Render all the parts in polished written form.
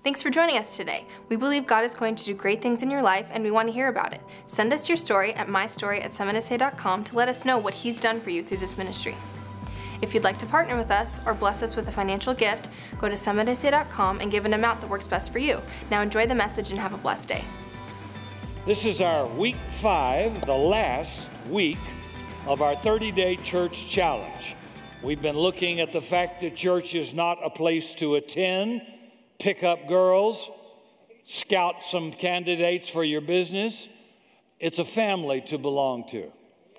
Thanks for joining us today. We believe God is going to do great things in your life, and we want to hear about it. Send us your story at mystory@summitsa.com to let us know what He's done for you through this ministry. If you'd like to partner with us or bless us with a financial gift, go to summitsa.com and give an amount that works best for you. Now enjoy the message and have a blessed day. This is our week 5, the last week of our 30-day church challenge. We've been looking at the fact that church is not a place to attend, pick up girls, scout some candidates for your business. It's a family to belong to.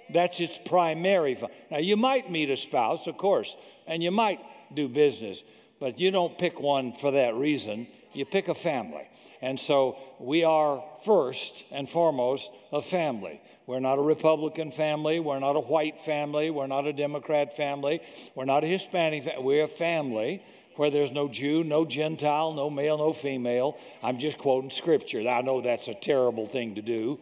That's its primary. Now, you might meet a spouse, of course, and you might do business, but you don't pick one for that reason. You pick a family. And so we are first and foremost a family. We're not a Republican family. We're not a white family. We're not a Democrat family. We're not a Hispanic family. We're a family where there's no Jew, no Gentile, no male, no female. I'm just quoting Scripture. I know that's a terrible thing to do.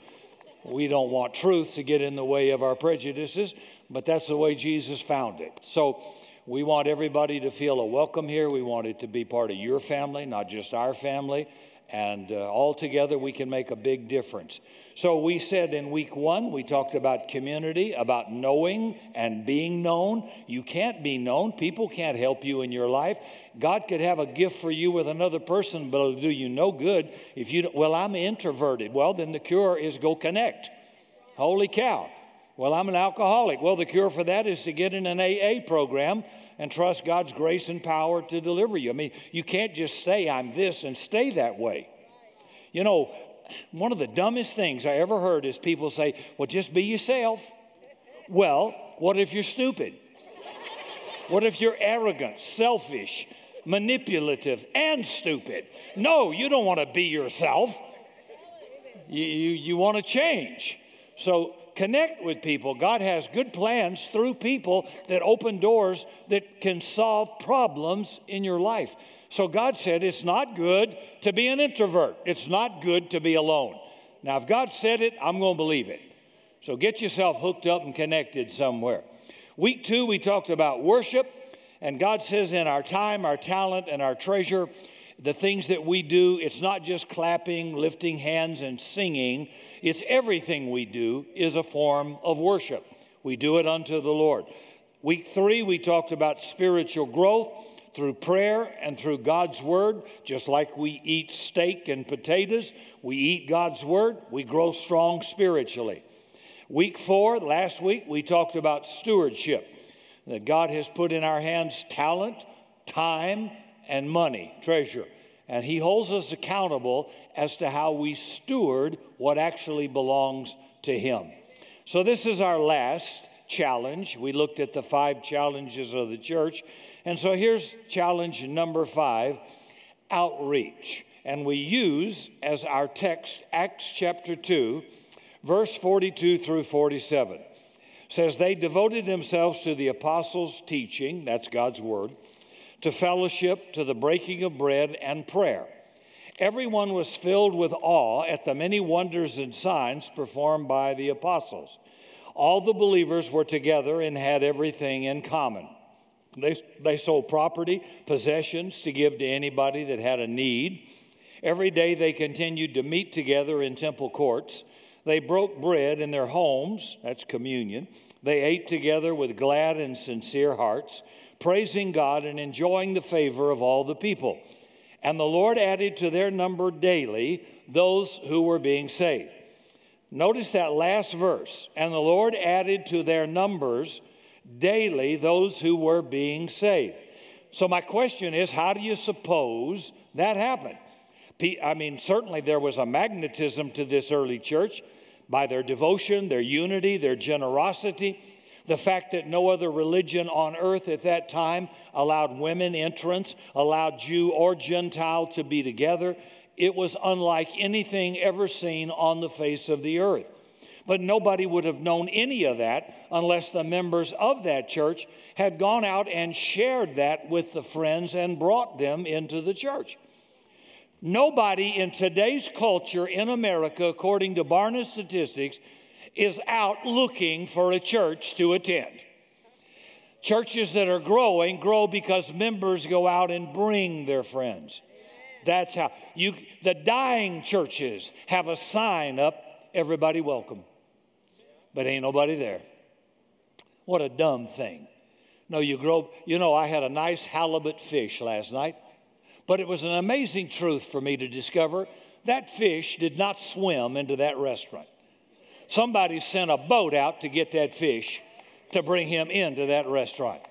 We don't want truth to get in the way of our prejudices, but that's the way Jesus found it. So we want everybody to feel a welcome here. We want it to be part of your family, not just our family. And all together we can make a big difference. So we said in week 1, we talked about community, about knowing and being known. You can't be known. People can't help you in your life. God could have a gift for you with another person, but it'll do you no good if you, well, I'm introverted. Well, then the cure is go connect. Holy cow. Well, I'm an alcoholic. Well, the cure for that is to get in an AA program and trust God's grace and power to deliver you. I mean, you can't just say I'm this and stay that way. You know, one of the dumbest things I ever heard is people say, well, just be yourself. Well, what if you're stupid? What if you're arrogant, selfish, manipulative, and stupid? No, you don't want to be yourself. You want to change. So connect with people. God has good plans through people that open doors that can solve problems in your life. So God said it's not good to be an introvert. It's not good to be alone. Now, if God said it, I'm going to believe it. So get yourself hooked up and connected somewhere. Week 2, we talked about worship. And God says in our time, our talent, and our treasure, the things that we do, it's not just clapping, lifting hands, and singing. It's everything we do is a form of worship. We do it unto the Lord. Week 3, we talked about spiritual growth through prayer and through God's Word. Just like we eat steak and potatoes, we eat God's Word, we grow strong spiritually. Week 4, last week, we talked about stewardship. That God has put in our hands talent, time, and money, treasure. And He holds us accountable as to how we steward what actually belongs to Him. So this is our last challenge. We looked at the 5 challenges of the church. And so here's challenge number 5, outreach. And we use as our text Acts chapter 2, verse 42 through 47. It says, they devoted themselves to the apostles' teaching, that's God's word, to fellowship, to the breaking of bread, and prayer. Everyone was filled with awe at the many wonders and signs performed by the apostles. All the believers were together and had everything in common. They sold property, possessions to give to anybody that had a need. Every day they continued to meet together in temple courts. They broke bread in their homes, that's communion. They ate together with glad and sincere hearts, praising God and enjoying the favor of all the people. And the Lord added to their number daily those who were being saved. Notice that last verse. And the Lord added to their numbers daily those who were being saved. So my question is, how do you suppose that happened? I mean, certainly there was a magnetism to this early church by their devotion, their unity, their generosity. The fact that no other religion on earth at that time allowed women entrance, allowed Jew or Gentile to be together. It was unlike anything ever seen on the face of the earth. But nobody would have known any of that unless the members of that church had gone out and shared that with the friends and brought them into the church. Nobody in today's culture in America, according to Barna's statistics, is out looking for a church to attend. Churches that are growing grow because members go out and bring their friends. That's how the dying churches have a sign up, everybody welcome. But ain't nobody there. What a dumb thing. No, I had a nice halibut fish last night, but it was an amazing truth for me to discover that fish did not swim into that restaurant. Somebody sent a boat out to get that fish to bring him into that restaurant.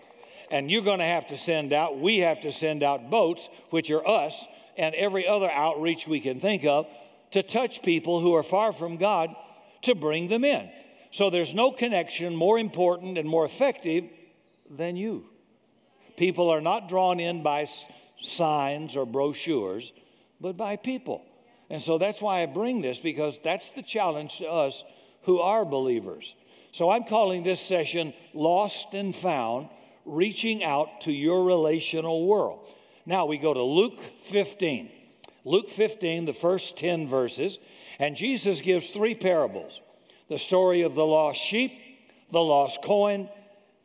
And you're going to have to we have to send out boats, which are us, and every other outreach we can think of, to touch people who are far from God, to bring them in. So there's no connection more important and more effective than you. People are not drawn in by signs or brochures, but by people. And so that's why I bring this, because that's the challenge to us who are believers. So I'm calling this session Lost and Found, Reaching Out to Your Relational World. Now we go to Luke 15. Luke 15, the first 10 verses, and Jesus gives 3 parables. The story of the lost sheep, the lost coin,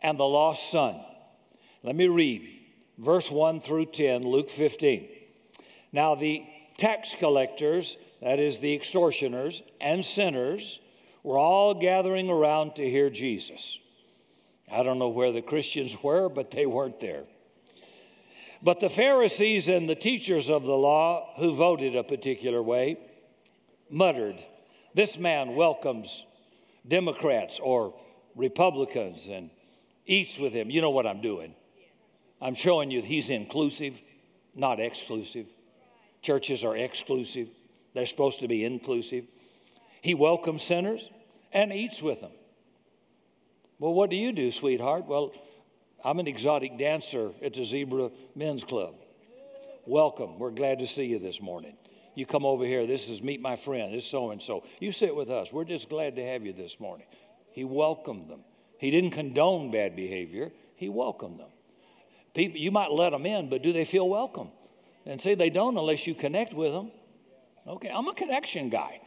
and the lost son. Let me read verse 1 through 10, Luke 15. Now the tax collectors, that is the extortioners, and sinners were all gathering around to hear Jesus. I don't know where the Christians were, but they weren't there. But the Pharisees and the teachers of the law, who voted a particular way, muttered, "This man welcomes Democrats or Republicans and eats with them." You know what I'm doing. I'm showing you he's inclusive, not exclusive. Churches are exclusive. They're supposed to be inclusive. He welcomes sinners and eats with them. Well, what do you do, sweetheart? Well, I'm an exotic dancer at the Zebra Men's Club. Welcome. We're glad to see you this morning. You come over here. This is meet my friend. This is so-and-so. You sit with us. We're just glad to have you this morning. He welcomed them. He didn't condone bad behavior. He welcomed them. People, you might let them in, but do they feel welcome? And say they don't unless you connect with them. Okay, I'm a connection guy.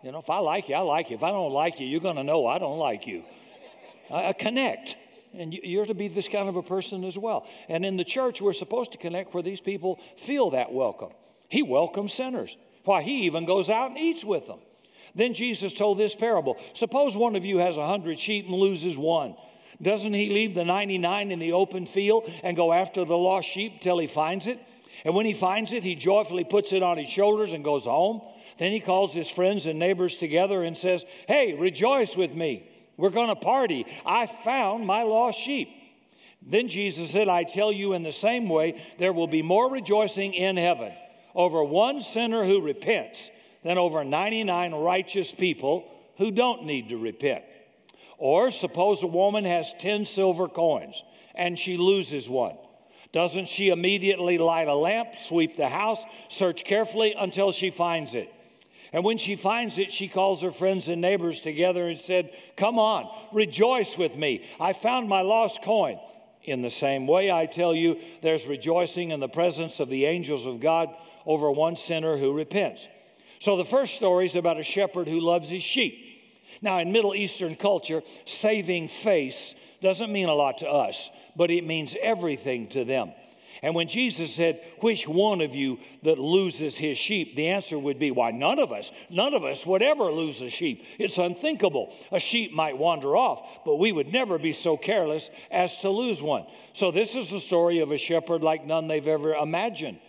You know, if I like you, I like you. If I don't like you, you're going to know I don't like you. I connect. And you're to be this kind of a person as well. And in the church, we're supposed to connect where these people feel that welcome. He welcomes sinners. Why, he even goes out and eats with them. Then Jesus told this parable. Suppose one of you has 100 sheep and loses one. Doesn't he leave the 99 in the open field and go after the lost sheep till he finds it? And when he finds it, he joyfully puts it on his shoulders and goes home. Then he calls his friends and neighbors together and says, "Hey, rejoice with me. We're going to party. I found my lost sheep." Then Jesus said, "I tell you, in the same way, there will be more rejoicing in heaven over one sinner who repents than over 99 righteous people who don't need to repent." Or suppose a woman has 10 silver coins and she loses one. Doesn't she immediately light a lamp, sweep the house, search carefully until she finds it? And when she finds it, she calls her friends and neighbors together and said, "Come on, rejoice with me. I found my lost coin." In the same way, I tell you, there's rejoicing in the presence of the angels of God over one sinner who repents. So the first story is about a shepherd who loves his sheep. Now, in Middle Eastern culture, saving face doesn't mean a lot to us, but it means everything to them. And when Jesus said, "Which one of you that loses his sheep?" the answer would be, why, none of us would ever lose a sheep. It's unthinkable. A sheep might wander off, but we would never be so careless as to lose one. So this is the story of a shepherd like none they've ever imagined.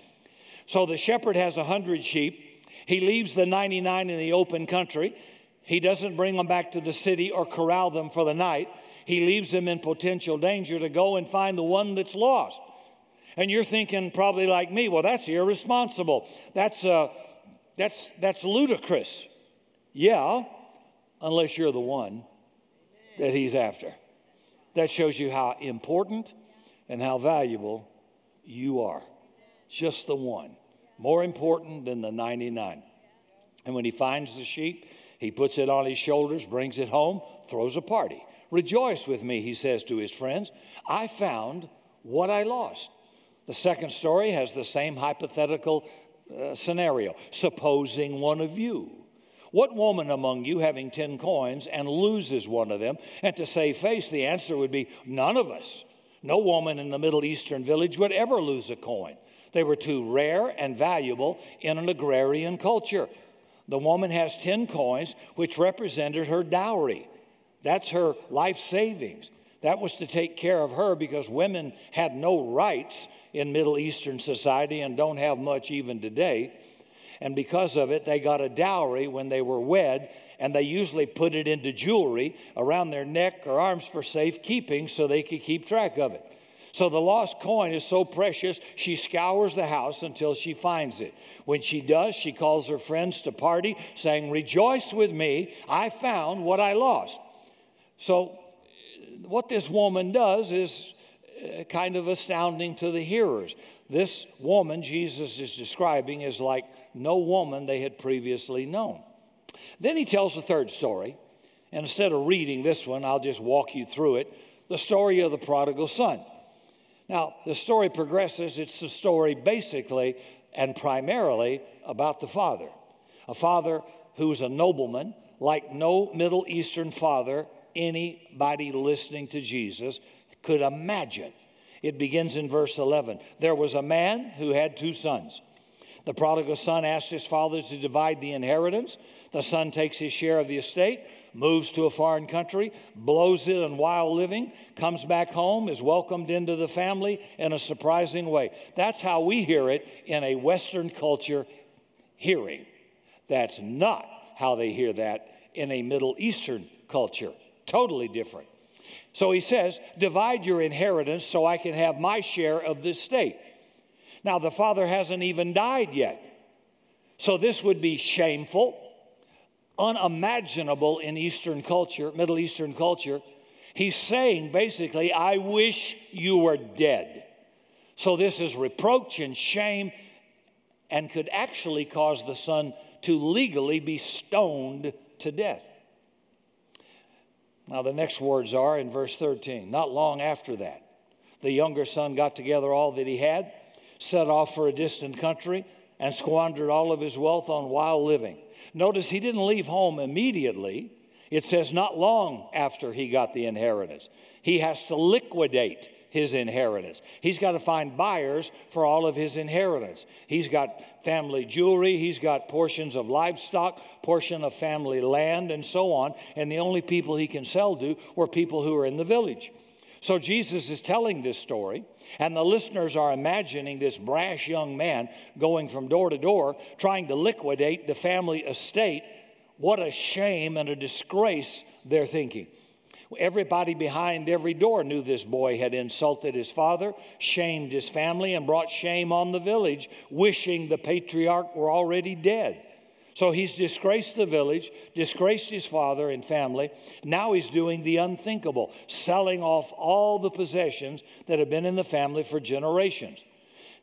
So the shepherd has 100 sheep. He leaves the 99 in the open country. He doesn't bring them back to the city or corral them for the night. He leaves them in potential danger to go and find the one that's lost. And you're thinking probably like me, well, that's irresponsible. That's ludicrous. Yeah, unless you're the one that he's after. That shows you how important and how valuable you are. Just the one. More important than the 99. And when he finds the sheep, he puts it on his shoulders, brings it home, throws a party. "Rejoice with me," he says to his friends. "I found what I lost." The second story has the same hypothetical scenario. Supposing one of you. What woman among you having 10 coins and loses one of them? And to save face, the answer would be none of us. No woman in the Middle Eastern village would ever lose a coin. They were too rare and valuable in an agrarian culture. The woman has 10 coins, which represented her dowry. That's her life savings. That was to take care of her because women had no rights in Middle Eastern society and don't have much even today. And because of it, they got a dowry when they were wed, and they usually put it into jewelry around their neck or arms for safekeeping so they could keep track of it. So the lost coin is so precious, she scours the house until she finds it. When she does, she calls her friends to party, saying, "Rejoice with me, I found what I lost." So what this woman does is kind of astounding to the hearers. This woman Jesus is describing is like no woman they had previously known. Then he tells the third story, and instead of reading this one, I'll just walk you through it, the story of the prodigal son. Now, the story progresses. It's the story basically and primarily about the father. A father who's a nobleman, like no Middle Eastern father anybody listening to Jesus could imagine. It begins in verse 11. There was a man who had 2 sons. The prodigal son asked his father to divide the inheritance. The son takes his share of the estate, moves to a foreign country, blows it on wild living, comes back home, is welcomed into the family in a surprising way. That's how we hear it in a Western culture hearing. That's not how they hear that in a Middle Eastern culture. Totally different. So he says, divide your inheritance so I can have my share of this estate. Now, the father hasn't even died yet. So this would be shameful, unimaginable in Eastern culture, Middle Eastern culture. He's saying basically, I wish you were dead. So this is reproach and shame and could actually cause the son to legally be stoned to death. Now the next words are in verse 13. Not long after that, the younger son got together all that he had, set off for a distant country, and squandered all of his wealth on wild living. Notice he didn't leave home immediately. It says not long after he got the inheritance. He has to liquidate his inheritance. He's got to find buyers for all of his inheritance. He's got family jewelry. He's got portions of livestock, portion of family land, and so on. And the only people he can sell to were people who are in the village. So Jesus is telling this story, and the listeners are imagining this brash young man going from door to door, trying to liquidate the family estate. What a shame and a disgrace, they're thinking. Everybody behind every door knew this boy had insulted his father, shamed his family, and brought shame on the village, wishing the patriarch were already dead. So he's disgraced the village, disgraced his father and family. Now he's doing the unthinkable, selling off all the possessions that have been in the family for generations.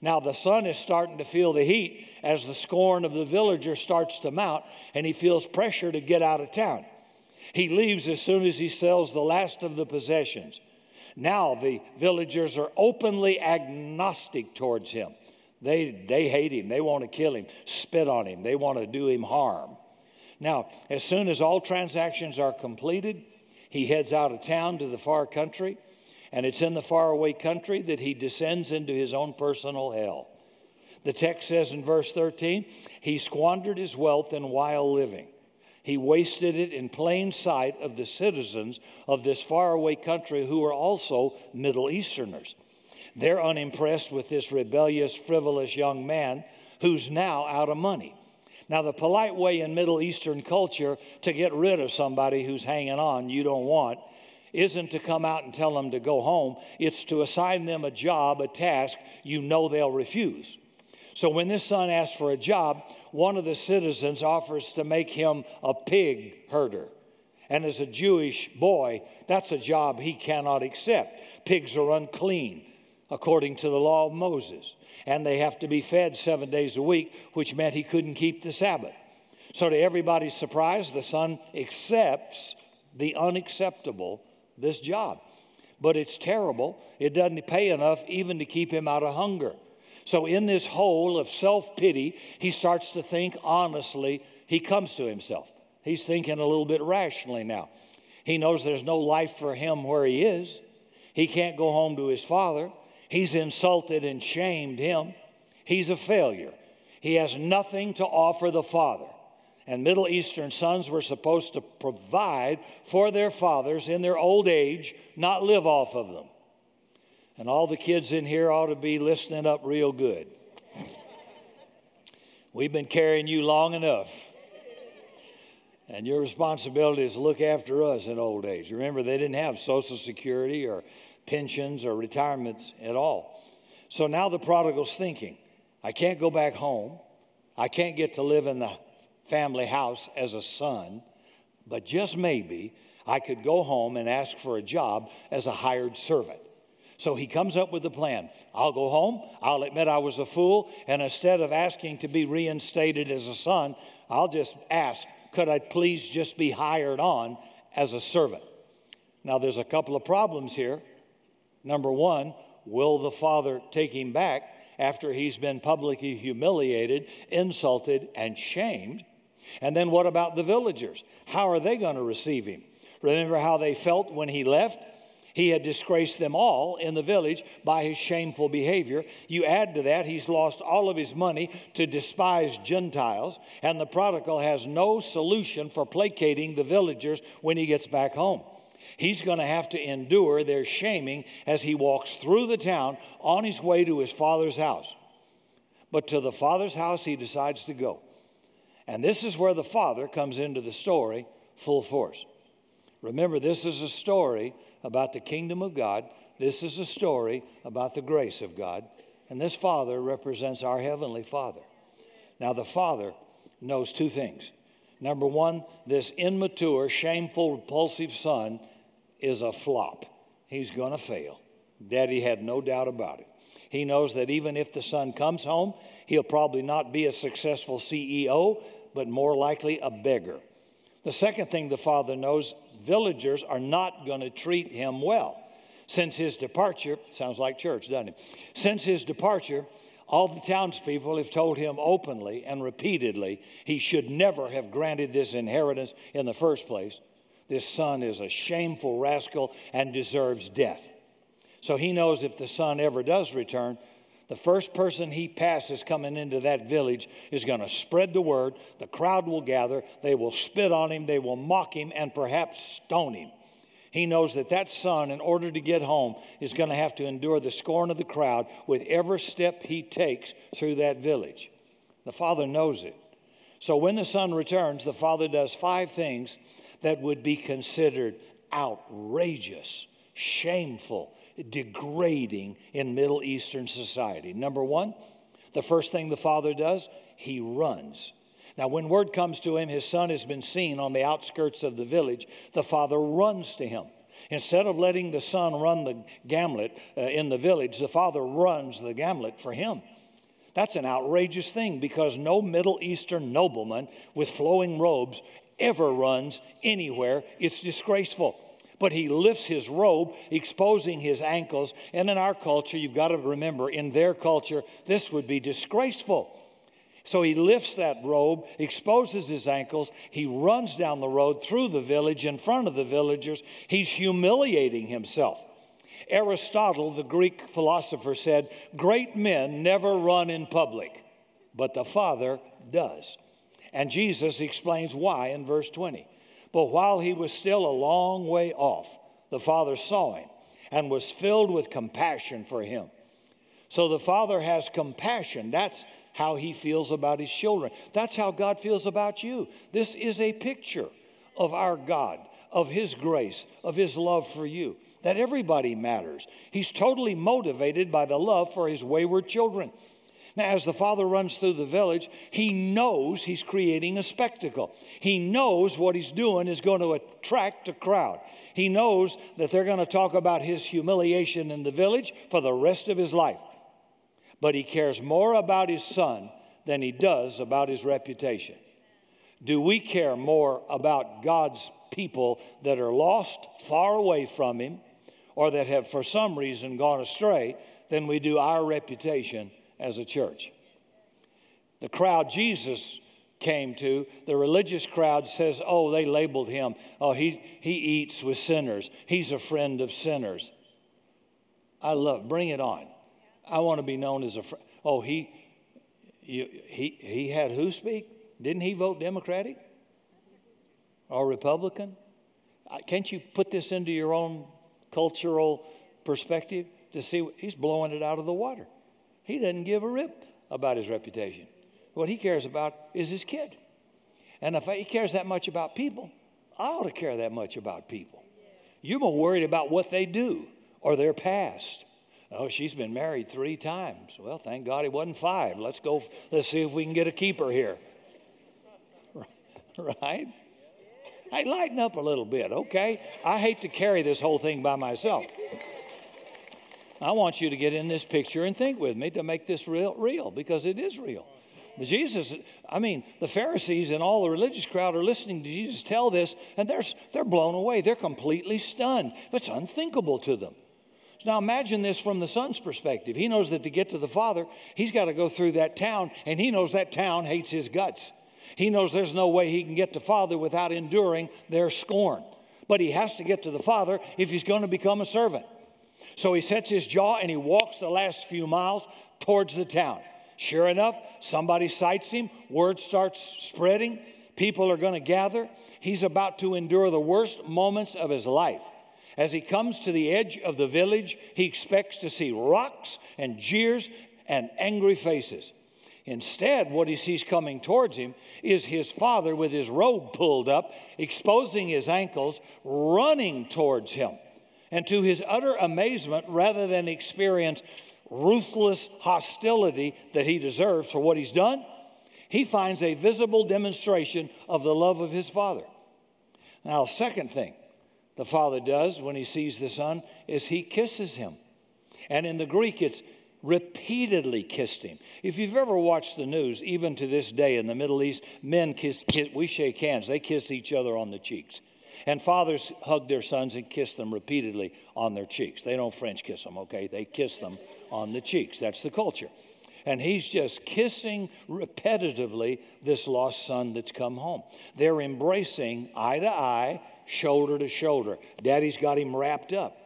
Now the son is starting to feel the heat as the scorn of the villager starts to mount, and he feels pressure to get out of town. He leaves as soon as he sells the last of the possessions. Now the villagers are openly agnostic towards him. They hate him. They want to kill him, spit on him. They want to do him harm. Now, as soon as all transactions are completed, he heads out of town to the far country, and it's in the faraway country that he descends into his own personal hell. The text says in verse 13, he squandered his wealth in wild living. He wasted it in plain sight of the citizens of this faraway country who are also Middle Easterners. They're unimpressed with this rebellious, frivolous young man who's now out of money. Now, the polite way in Middle Eastern culture to get rid of somebody who's hanging on you don't want isn't to come out and tell them to go home. It's to assign them a job, a task you know they'll refuse. So when this son asks for a job, one of the citizens offers to make him a pig herder. And as a Jewish boy, that's a job he cannot accept. Pigs are unclean, according to the law of Moses. And they have to be fed 7 days a week, which meant he couldn't keep the Sabbath. So to everybody's surprise, the son accepts the unacceptable, this job. But it's terrible. It doesn't pay enough even to keep him out of hunger. So in this hole of self-pity, he starts to think honestly. He comes to himself. He's thinking a little bit rationally now. He knows there's no life for him where he is. He can't go home to his father. He's insulted and shamed him. He's a failure. He has nothing to offer the father. And Middle Eastern sons were supposed to provide for their fathers in their old age, not live off of them. And all the kids in here ought to be listening up real good. We've been carrying you long enough. And your responsibility is to look after us in old age. Remember, they didn't have Social Security or pensions or retirements at all. So now the prodigal's thinking, I can't go back home. I can't get to live in the family house as a son. But just maybe I could go home and ask for a job as a hired servant. So he comes up with a plan. I'll go home. I'll admit I was a fool. And instead of asking to be reinstated as a son, I'll just ask, could I please just be hired on as a servant? Now, there's a couple of problems here. Number one, will the father take him back after he's been publicly humiliated, insulted, and shamed? And then what about the villagers? How are they going to receive him? Remember how they felt when he left? He had disgraced them all in the village by his shameful behavior. You add to that, he's lost all of his money to despised Gentiles, and the prodigal has no solution for placating the villagers when he gets back home. He's going to have to endure their shaming as he walks through the town on his way to his father's house. But to the father's house he decides to go. And this is where the father comes into the story full force. Remember, this is a story about the kingdom of God. This is a story about the grace of God. And this father represents our heavenly Father. Now, the father knows two things. Number one, this immature, shameful, repulsive son is a flop. He's going to fail. Daddy had no doubt about it. He knows that even if the son comes home, he'll probably not be a successful CEO, but more likely a beggar. The second thing the father knows, villagers are not going to treat him well. Since his departure, sounds like church, doesn't it? Since his departure, all the townspeople have told him openly and repeatedly he should never have granted this inheritance in the first place. This son is a shameful rascal and deserves death. So he knows if the son ever does return, the first person he passes coming into that village is going to spread the word. The crowd will gather. They will spit on him. They will mock him and perhaps stone him. He knows that that son, in order to get home, is going to have to endure the scorn of the crowd with every step he takes through that village. The father knows it. So when the son returns, the father does 5 things that would be considered outrageous, shameful, degrading in Middle Eastern society. Number one, the first thing the father does, he runs. Now, when word comes to him, his son has been seen on the outskirts of the village, the father runs to him. Instead of letting the son run the gambit in the village, the father runs the gambit for him. That's an outrageous thing because no Middle Eastern nobleman with flowing robes ever runs anywhere. It's disgraceful. But he lifts his robe, exposing his ankles. And in our culture, you've got to remember, in their culture, this would be disgraceful. So he lifts that robe, exposes his ankles. He runs down the road through the village in front of the villagers. He's humiliating himself. Aristotle, the Greek philosopher, said, great men never run in public, but the Father does. And Jesus explains why in verse 20. But while he was still a long way off, the Father saw him and was filled with compassion for him. So the Father has compassion. That's how he feels about his children. That's how God feels about you. This is a picture of our God, of his grace, of his love for you, that everybody matters. He's totally motivated by the love for his wayward children. Now, as the father runs through the village, he knows he's creating a spectacle. He knows what he's doing is going to attract a crowd. He knows that they're going to talk about his humiliation in the village for the rest of his life. But he cares more about his son than he does about his reputation. Do we care more about God's people that are lost, far away from him, or that have for some reason gone astray, than we do our reputation as a church? The crowd Jesus came to, the religious crowd says, oh, they labeled him. Oh, he eats with sinners. He's a friend of sinners. I love, bring it on. I want to be known as a friend. Oh, he He had who speak? Didn't he vote Democratic or Republican? Can't you put this into your own cultural perspective to see he's blowing it out of the water? He doesn't give a rip about his reputation. What he cares about is his kid. And if he cares that much about people, I ought to care that much about people. You're more worried about what they do or their past. Oh, she's been married 3 times. Well, thank God it wasn't 5. Let's see if we can get a keeper here. Right? Hey, lighten up a little bit, okay? I hate to carry this whole thing by myself. I want you to get in this picture and think with me to make this real, because it is real. The Pharisees and all the religious crowd are listening to Jesus tell this, and they're blown away. They're completely stunned. It's unthinkable to them. Now imagine this from the son's perspective. He knows that to get to the Father, he's got to go through that town, and he knows that town hates his guts. He knows there's no way he can get to Father without enduring their scorn. But he has to get to the Father if he's going to become a servant. So he sets his jaw and he walks the last few miles towards the town. Sure enough, somebody sights him. Word starts spreading. People are going to gather. He's about to endure the worst moments of his life. As he comes to the edge of the village, he expects to see rocks and jeers and angry faces. Instead, what he sees coming towards him is his father with his robe pulled up, exposing his ankles, running towards him. And to his utter amazement, rather than experience ruthless hostility that he deserves for what he's done, he finds a visible demonstration of the love of his father. Now, the second thing the father does when he sees the son is he kisses him. And in the Greek, it's repeatedly kissed him. If you've ever watched the news, even to this day in the Middle East, men we shake hands. They kiss each other on the cheeks. And fathers hug their sons and kiss them repeatedly on their cheeks. They don't French kiss them, okay? They kiss them on the cheeks. That's the culture. And he's just kissing repetitively this lost son that's come home. They're embracing eye to eye, shoulder to shoulder. Daddy's got him wrapped up.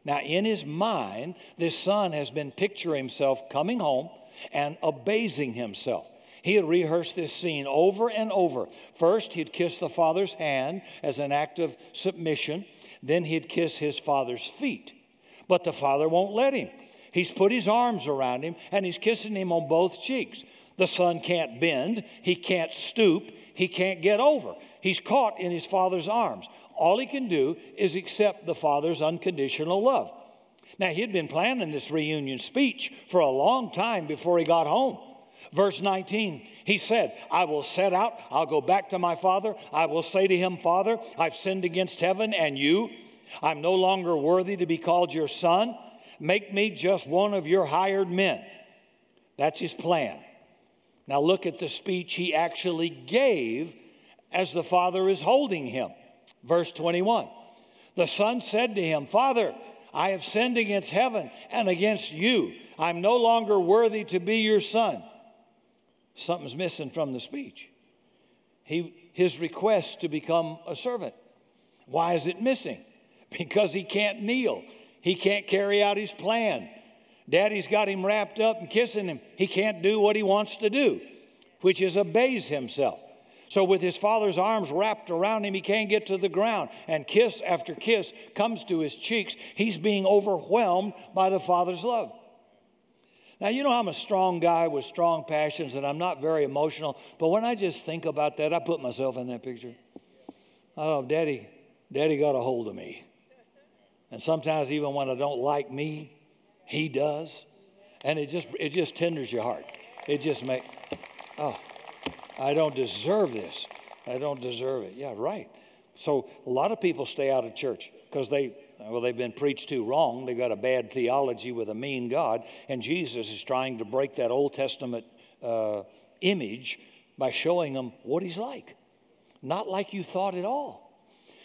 Now, in his mind, this son has been picturing himself coming home and abasing himself. He had rehearsed this scene over and over. First, he'd kiss the father's hand as an act of submission. Then he'd kiss his father's feet. But the father won't let him. He's put his arms around him, and he's kissing him on both cheeks. The son can't bend. He can't stoop. He can't get over. He's caught in his father's arms. All he can do is accept the father's unconditional love. Now, he'd been planning this reunion speech for a long time before he got home. Verse 19, he said, I will set out. I'll go back to my father. I will say to him, Father, I've sinned against heaven and you. I'm no longer worthy to be called your son. Make me just one of your hired men. That's his plan. Now look at the speech he actually gave as the father is holding him. Verse 21, the son said to him, Father, I have sinned against heaven and against you. I'm no longer worthy to be your son. Something's missing from the speech. His request to become a servant. Why is it missing? Because he can't kneel. He can't carry out his plan. Daddy's got him wrapped up and kissing him. He can't do what he wants to do, which is abase himself. So with his father's arms wrapped around him, he can't get to the ground. And kiss after kiss comes to his cheeks. He's being overwhelmed by the father's love. Now, you know I'm a strong guy with strong passions and I'm not very emotional. But when I just think about that, I put myself in that picture. Oh, Daddy got a hold of me. And sometimes even when I don't like me, he does. And it just tenders your heart. It just makes, oh, I don't deserve this. I don't deserve it. Yeah, right. So a lot of people stay out of church because they've been preached to wrong. They've got a bad theology with a mean God. And Jesus is trying to break that Old Testament image by showing them what he's like. Not like you thought at all.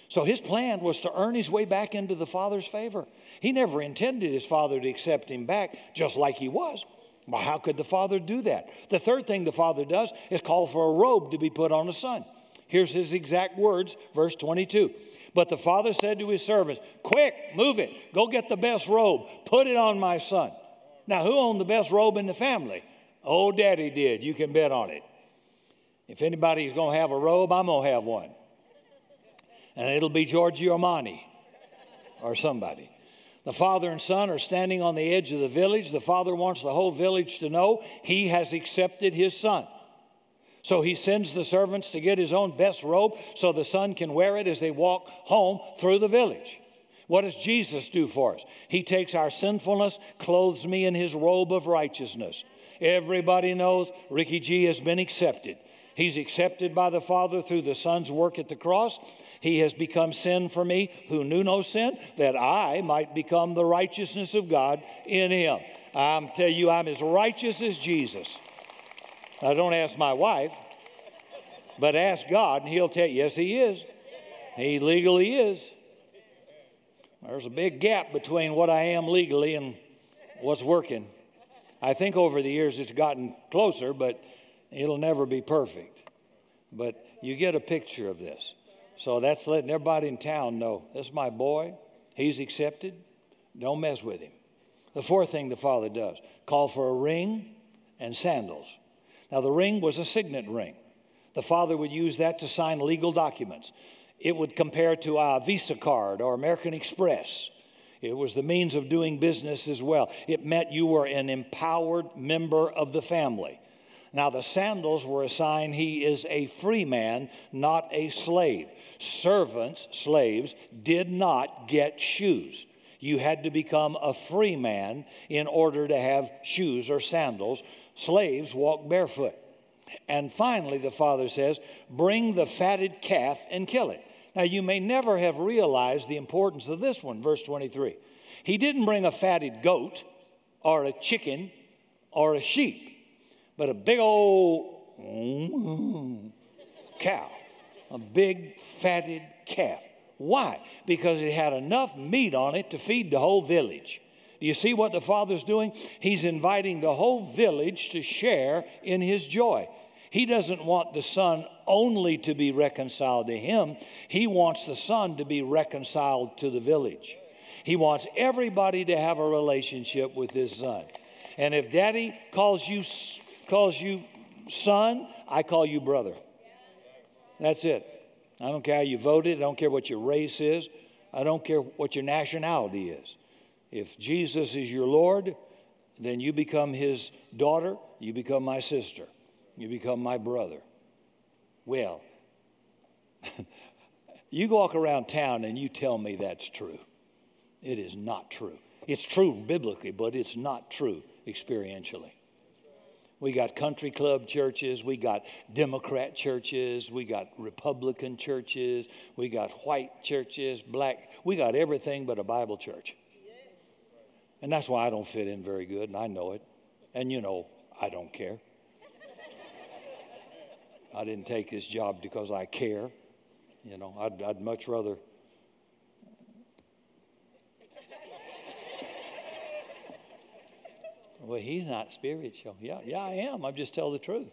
So his plan was to earn his way back into the Father's favor. He never intended his Father to accept him back just like he was. Well, how could the Father do that? The third thing the Father does is call for a robe to be put on the Son. Here's his exact words, verse 22. But the Father said to his servants, quick, move it. Go get the best robe. Put it on my son. Now, who owned the best robe in the family? Oh, Daddy did. You can bet on it. If anybody's going to have a robe, I'm going to have one. And it'll be Giorgio Armani or somebody. The father and son are standing on the edge of the village. The father wants the whole village to know he has accepted his son. So he sends the servants to get his own best robe so the son can wear it as they walk home through the village. What does Jesus do for us? He takes our sinfulness, clothes me in his robe of righteousness. Everybody knows Ricky G has been accepted. He's accepted by the Father through the Son's work at the cross. He has become sin for me who knew no sin, that I might become the righteousness of God in him. I'm telling you, I'm as righteous as Jesus. Now, don't ask my wife, but ask God, and he'll tell you, yes, he is. He legally is. There's a big gap between what I am legally and what's working. I think over the years it's gotten closer, but it'll never be perfect. But you get a picture of this. So that's letting everybody in town know, this is my boy. He's accepted. Don't mess with him. The fourth thing the father does, call for a ring and sandals. Now, the ring was a signet ring. The father would use that to sign legal documents. It would compare to a Visa card or American Express. It was the means of doing business as well. It meant you were an empowered member of the family. Now, the sandals were a sign he is a free man, not a slave. Servants, slaves, did not get shoes. You had to become a free man in order to have shoes or sandals. Slaves walked barefoot. And finally, the father says, bring the fatted calf and kill it. Now, you may never have realized the importance of this one, verse 23. He didn't bring a fatted goat or a chicken or a sheep, but a big old cow, a big fatted calf. Why? Because it had enough meat on it to feed the whole village. Do you see what the father's doing? He's inviting the whole village to share in his joy. He doesn't want the son only to be reconciled to him. He wants the son to be reconciled to the village. He wants everybody to have a relationship with his son. And if daddy calls you son, I call you brother. That's it. I don't care how you voted. I don't care what your race is. I don't care what your nationality is. If Jesus is your Lord, then you become his daughter. You become my sister. You become my brother. Well, you walk around town and you tell me that's true. It is not true. It's true biblically, but it's not true experientially. We got country club churches. We got Democrat churches. We got Republican churches. We got white churches, black. We got everything but a Bible church. And that's why I don't fit in very good, and I know it. And you know, I don't care. I didn't take this job because I care. You know, I'd much rather. Well, he's not spiritual. Yeah, I am. I'm just telling the truth.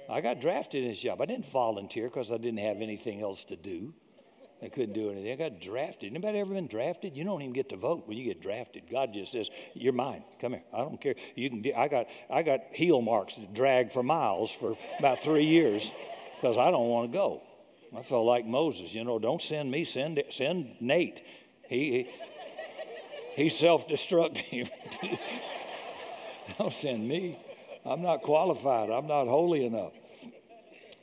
I got drafted in this job. I didn't volunteer because I didn't have anything else to do. I couldn't do anything. I got drafted. Anybody ever been drafted? You don't even get to vote when you get drafted. God just says, "You're mine. Come here. I don't care. You can. I got heel marks that drag for miles for about 3 years because I don't want to go. I felt like Moses. You know, don't send me. Send Nate. He's self-destructive. Don't send me. I'm not qualified. I'm not holy enough."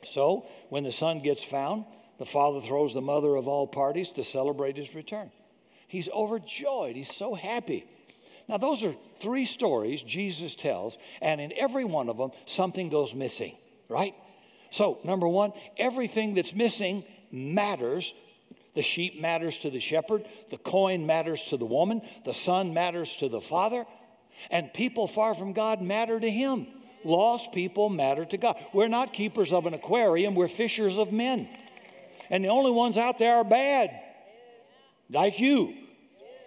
So when the son gets found, the father throws the mother of all parties to celebrate his return. He's overjoyed. He's so happy. Now, those are 3 stories Jesus tells, and in every one of them, something goes missing, right? So, number 1, everything that's missing matters. The sheep matters to the shepherd. The coin matters to the woman. The son matters to the father. And people far from God matter to him. Lost people matter to God. We're not keepers of an aquarium. We're fishers of men. And the only ones out there are bad, like you.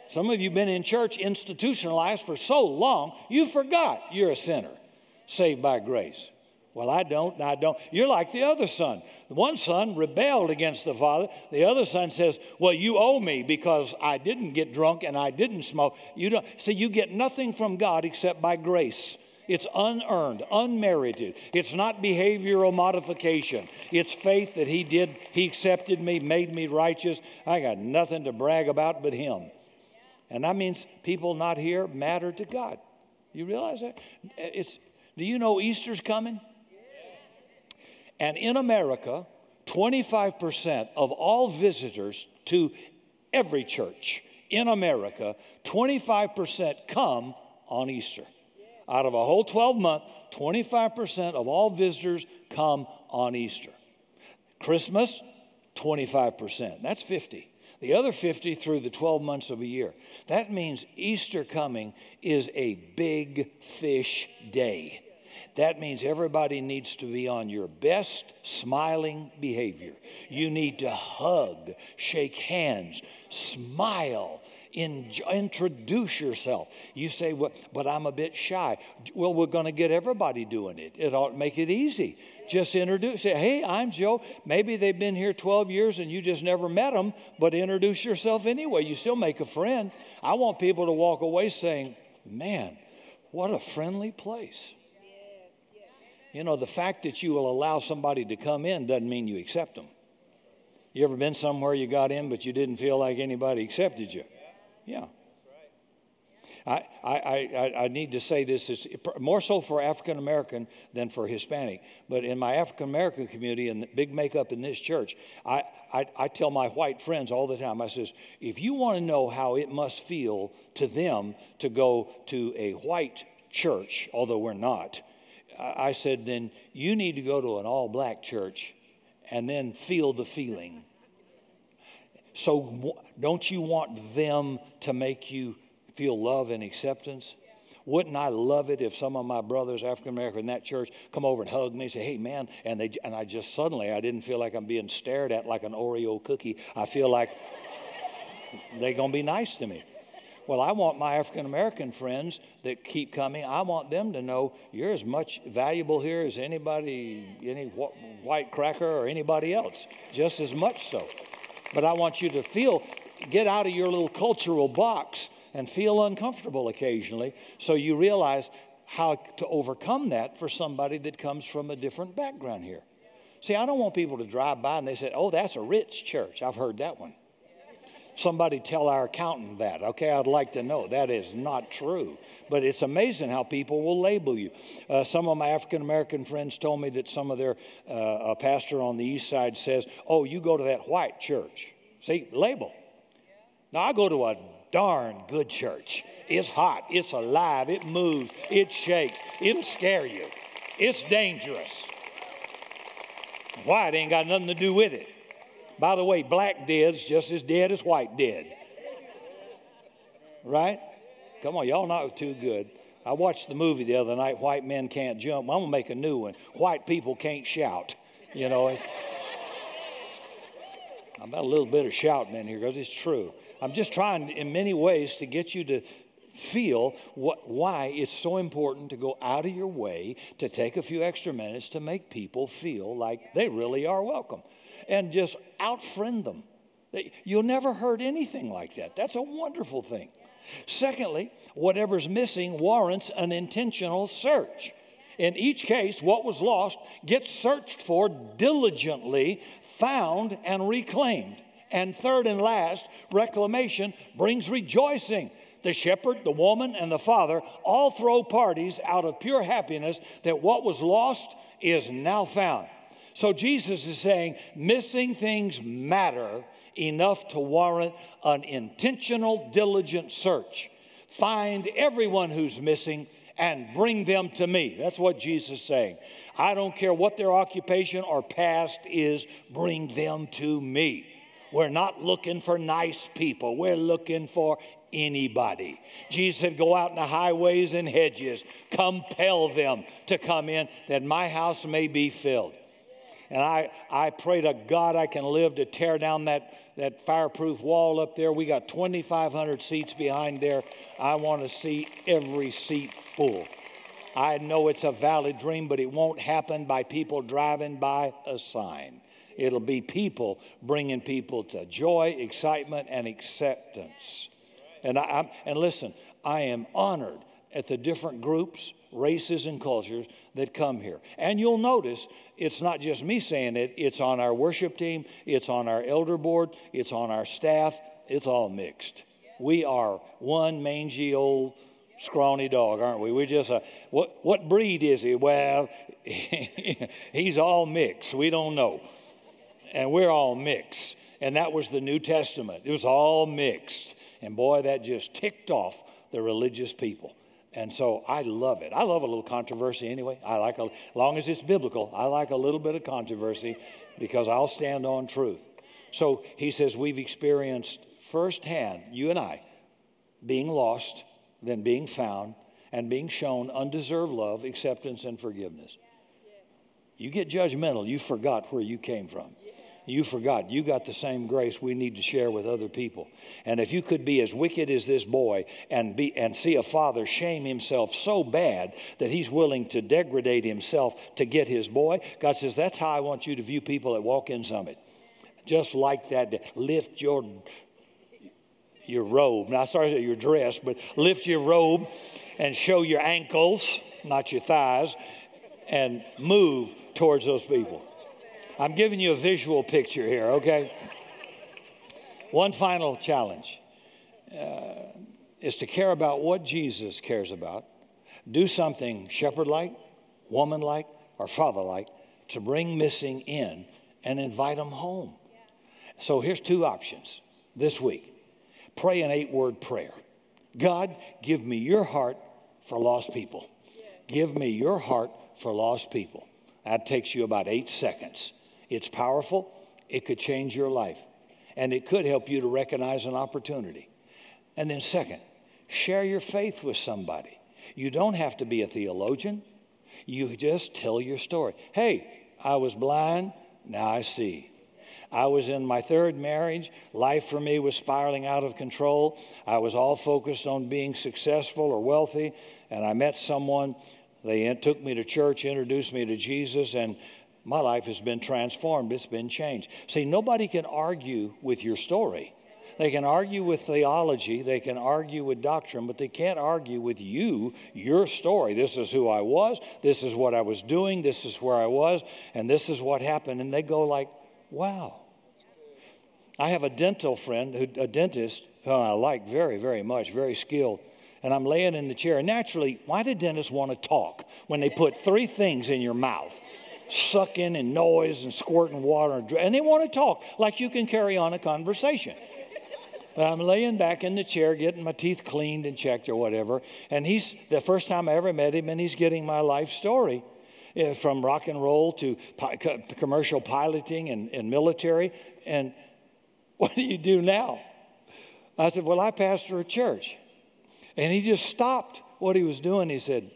Some of you have been in church institutionalized for so long, you forgot you're a sinner, saved by grace. Well, I don't. You're like the other son. The one son rebelled against the father. The other son says, well, you owe me because I didn't get drunk and I didn't smoke. You don't. See, you get nothing from God except by grace. It's unearned, unmerited. It's not behavioral modification. It's faith that He accepted me, made me righteous. I got nothing to brag about but Him. And that means people not here matter to God. You realize that? Do you know Easter's coming? And in America, 25% of all visitors to every church in America, 25% come on Easter. Out of a whole 12-month, 25% of all visitors come on Easter. Christmas, 25%. That's 50. The other 50 through the 12 months of a year. That means Easter coming is a big fish day. That means everybody needs to be on your best smiling behavior. You need to hug, shake hands, smile, introduce yourself. You say, well, but I'm a bit shy. Well, we're going to get everybody doing it. It ought to make it easy. Just introduce, say, hey, I'm Joe. Maybe they've been here 12 years and you just never met them, but introduce yourself anyway. You still make a friend. I want people to walk away saying, man, what a friendly place. You know, the fact that you will allow somebody to come in doesn't mean you accept them. You ever been somewhere you got in, but you didn't feel like anybody accepted you? Yeah. I need to say this, it's more so for African American than for Hispanic. But in my African American community and the big makeup in this church, I tell my white friends all the time, I says, if you want to know how it must feel to them to go to a white church, although we're not, I said, then you need to go to an all-black church and then feel the feeling. So don't you want them to make you feel love and acceptance? Wouldn't I love it if some of my brothers, African American in that church, come over and hug me and say, hey, man, and I just suddenly, I didn't feel like I'm being stared at like an Oreo cookie. I feel like they're going to be nice to me. Well, I want my African American friends that keep coming, I want them to know you're as much valuable here as anybody, any white cracker or anybody else, just as much so. But I want you to get out of your little cultural box and feel uncomfortable occasionally so you realize how to overcome that for somebody that comes from a different background here. See, I don't want people to drive by and they say, oh, that's a rich church. I've heard that one. Somebody tell our accountant that. Okay, I'd like to know. That is not true. But it's amazing how people will label you. Some of my African-American friends told me that some of their, a pastor on the east side says, oh, you go to that white church. See, label. Now, I go to a darn good church. It's hot. It's alive. It moves. It shakes. It'll scare you. It's dangerous. White ain't got nothing to do with it. By the way, black dead's just as dead as white dead. Right? Come on, y'all not too good. I watched the movie the other night, White Men Can't Jump. I'm going to make a new one. White People Can't Shout. You know, I've got a little bit of shouting in here because it's true. I'm just trying in many ways to get you to feel why it's so important to go out of your way to take a few extra minutes to make people feel like they really are welcome. And just out-friend them. You'll never hurt anything like that. That's a wonderful thing. Secondly, whatever's missing warrants an intentional search. In each case, what was lost gets searched for diligently, found and reclaimed. And third and last, reclamation brings rejoicing. The shepherd, the woman, and the father all throw parties out of pure happiness that what was lost is now found. So Jesus is saying missing things matter enough to warrant an intentional, diligent search. Find everyone who's missing and bring them to me. That's what Jesus is saying. I don't care what their occupation or past is, bring them to me. We're not looking for nice people. We're looking for anybody. Jesus said, go out in the highways and hedges. Compel them to come in that my house may be filled. And I pray to God I can live to tear down that fireproof wall up there. We got 2,500 seats behind there. I want to see every seat full. I know it's a valid dream, but it won't happen by people driving by a sign. It'll be people bringing people to joy, excitement, and acceptance. And listen, I am honored at the different groups races, and cultures that come here. And you'll notice it's not just me saying it. It's on our worship team. It's on our elder board. It's on our staff. It's all mixed. We are one mangy old scrawny dog, aren't we? We're just what breed is he? Well, he's all mixed. We don't know. And we're all mixed. And that was the New Testament. It was all mixed. And boy, that just ticked off the religious people. And so I love it. I love a little controversy anyway. As long as it's biblical, I like a little bit of controversy because I'll stand on truth. So he says we've experienced firsthand, you and I, being lost, then being found, and being shown undeserved love, acceptance, and forgiveness. You get judgmental, you forgot where you came from. You forgot. You got the same grace we need to share with other people. And if you could be as wicked as this boy and see a father shame himself so bad that he's willing to degrade himself to get his boy, God says, that's how I want you to view people at Walk-In Summit. Just like that. Lift your robe. Now, sorry, your dress, but lift your robe and show your ankles, not your thighs, and move towards those people. I'm giving you a visual picture here, okay? One final challenge is to care about what Jesus cares about. Do something shepherd-like, woman-like, or father-like to bring missing in and invite them home. So here's two options this week. Pray an 8-word prayer. God, give me your heart for lost people. Give me your heart for lost people. That takes you about 8 seconds. It's powerful. It could change your life. And it could help you to recognize an opportunity. And then second, share your faith with somebody. You don't have to be a theologian. You just tell your story. Hey, I was blind. Now I see. I was in my third marriage. Life for me was spiraling out of control. I was all focused on being successful or wealthy. And I met someone. They took me to church, introduced me to Jesus, and my life has been transformed. It's been changed. See, nobody can argue with your story. They can argue with theology. They can argue with doctrine, but they can't argue with you, your story. This is who I was. This is what I was doing. This is where I was. And this is what happened. And they go like, wow. I have a dental friend, a dentist, who I like very, very much, very skilled. And I'm laying in the chair. And naturally, why do dentists want to talk when they put 3 things in your mouth? Sucking and noise and squirting water. And they want to talk like you can carry on a conversation. But I'm laying back in the chair getting my teeth cleaned and checked or whatever. And he's the first time I ever met him, and he's getting my life story from rock and roll to commercial piloting and military. And what do you do now? I said, well, I pastor a church. And he just stopped what he was doing. He said,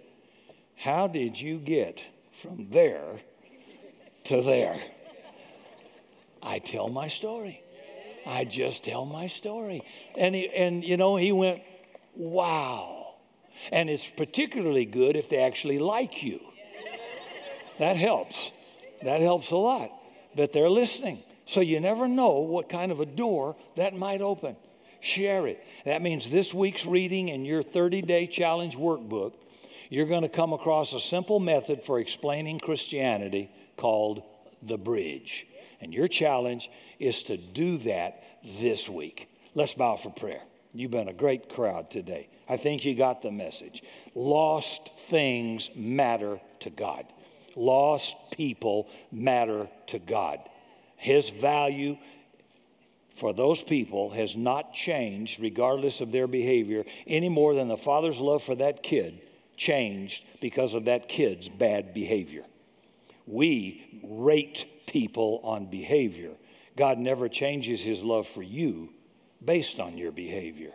how did you get from there to there? I tell my story. I just tell my story. And he went, wow. And it's particularly good if they actually like you. That helps. That helps a lot. But they're listening. So you never know what kind of a door that might open. Share it. That means this week's reading in your 30-day challenge workbook, you're going to come across a simple method for explaining Christianity called the bridge. And your challenge is to do that this week. Let's bow for prayer. You've been a great crowd today. I think you got the message. Lost things matter to God. Lost people matter to God. His value for those people has not changed regardless of their behavior any more than the father's love for that kid changed because of that kid's bad behavior. We rate people on behavior. God never changes his love for you based on your behavior.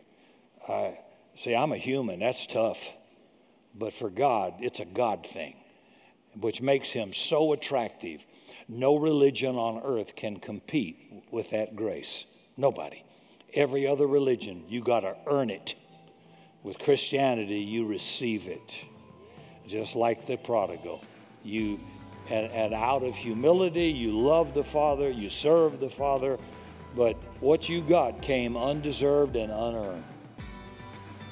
See, I'm a human. That's tough. But for God, it's a God thing, which makes him so attractive. No religion on earth can compete with that grace. Nobody. Every other religion, you got to earn it. With Christianity, you receive it. Just like the prodigal. And out of humility, you love the Father, you serve the Father, but what you got came undeserved and unearned.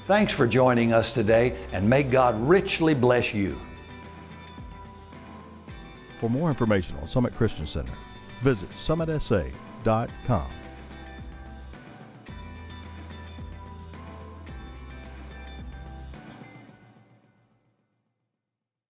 Thanks for joining us today, and may God richly bless you. For more information on Summit Christian Center, visit summitsa.com.